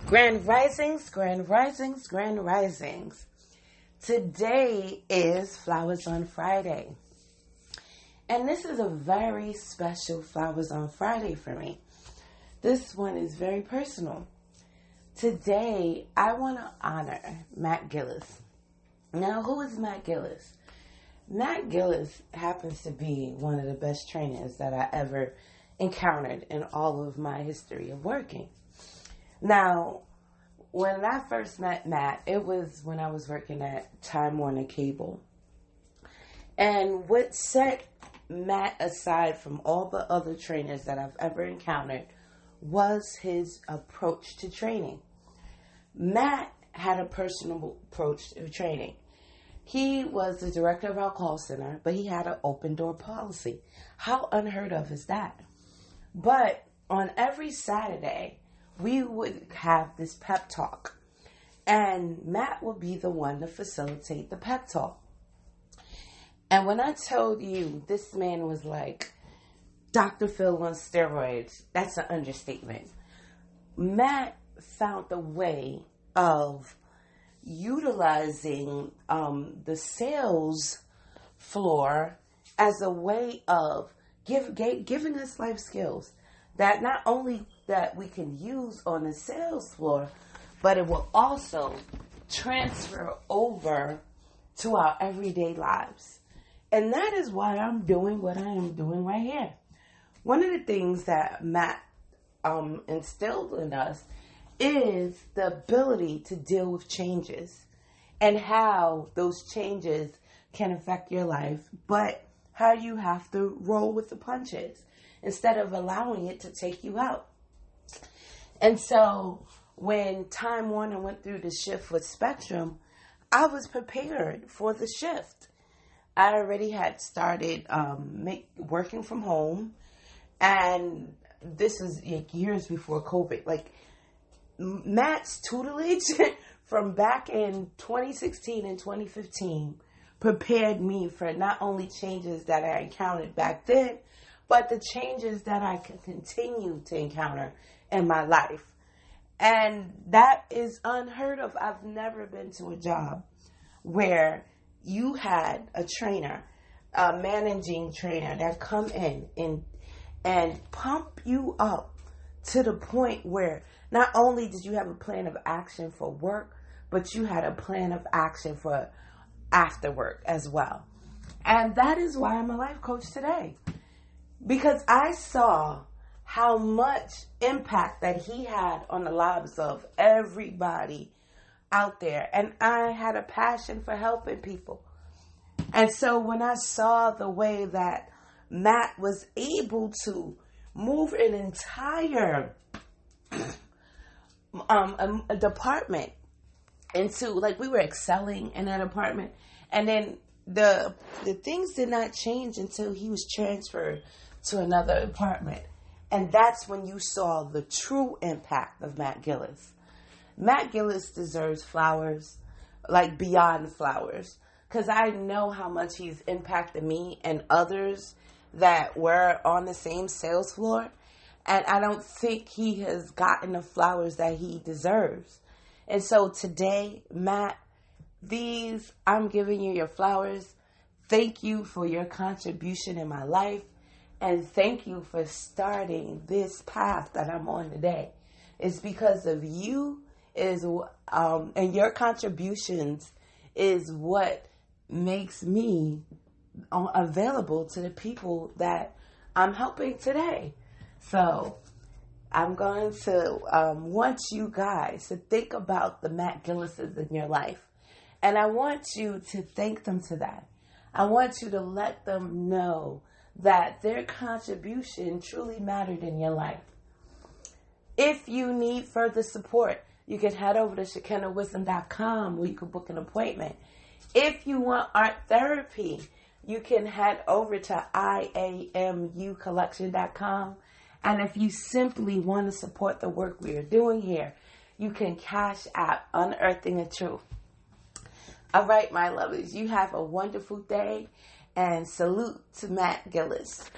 Grand risings, grand risings, grand risings. Today is Flowers on Friday. And this is a very special Flowers on Friday for me. This one is very personal. Today, I want to honor Matt Gillis. Now, who is Matt Gillis? Matt Gillis happens to be one of the best trainers that I ever encountered in all of my history of working. Now, when I first met Matt, it was when I was working at Time Warner Cable. And what set Matt aside from all the other trainers that I've ever encountered was his approach to training. Matt had a personal approach to training. He was the director of our call center, but he had an open door policy. How unheard of is that? But on every Saturday, we would have this pep talk. And Matt would be the one to facilitate the pep talk. And when I told you this man was like Dr. Phil on steroids, that's an understatement. Matt found a way of utilizing the sales floor as a way of giving us life skills that not only that we can use on the sales floor, but it will also transfer over to our everyday lives. And that is why I'm doing what I am doing right here. One of the things that Matt instilled in us is the ability to deal with changes and how those changes can affect your life, but how you have to roll with the punches instead of allowing it to take you out. And so when Time Warner went through the shift with Spectrum, I was prepared for the shift. I already had started working from home, and this is years before COVID. Like Matt's tutelage from back in 2016 and 2015 prepared me for not only changes that I encountered back then, but the changes that I can continue to encounter in my life. And that is unheard of. I've never been to a job where you had a trainer, a managing trainer that come in and pump you up to the point where not only did you have a plan of action for work, but you had a plan of action for after work as well. And that is why I'm a life coach today. Because I saw how much impact that he had on the lives of everybody out there. And I had a passion for helping people. And so when I saw the way that Matt was able to move an entire a department into, like, we were excelling in that department. And then the things did not change until he was transferred to another department. And that's when you saw the true impact of Matt Gillis. Matt Gillis deserves flowers, like beyond flowers, because I know how much he's impacted me and others that were on the same sales floor. And I don't think he has gotten the flowers that he deserves. And so today, Matt, I'm giving you your flowers. Thank you for your contribution in my life. And thank you for starting this path that I'm on today. It's because of you and your contributions is what makes me available to the people that I'm helping today. So I'm going to want you guys to think about the Matt Gillises in your life. And I want you to thank them to that. I want you to let them know that their contribution truly mattered in your life. If you need further support, you can head over to ShekinahWisdom.com where you can book an appointment. If you want art therapy, you can head over to IAMUcollection.com. And if you simply want to support the work we are doing here, you can Cash App Unearthing the Truth. All right, my lovers, you have a wonderful day. And salute to Matt Gillis.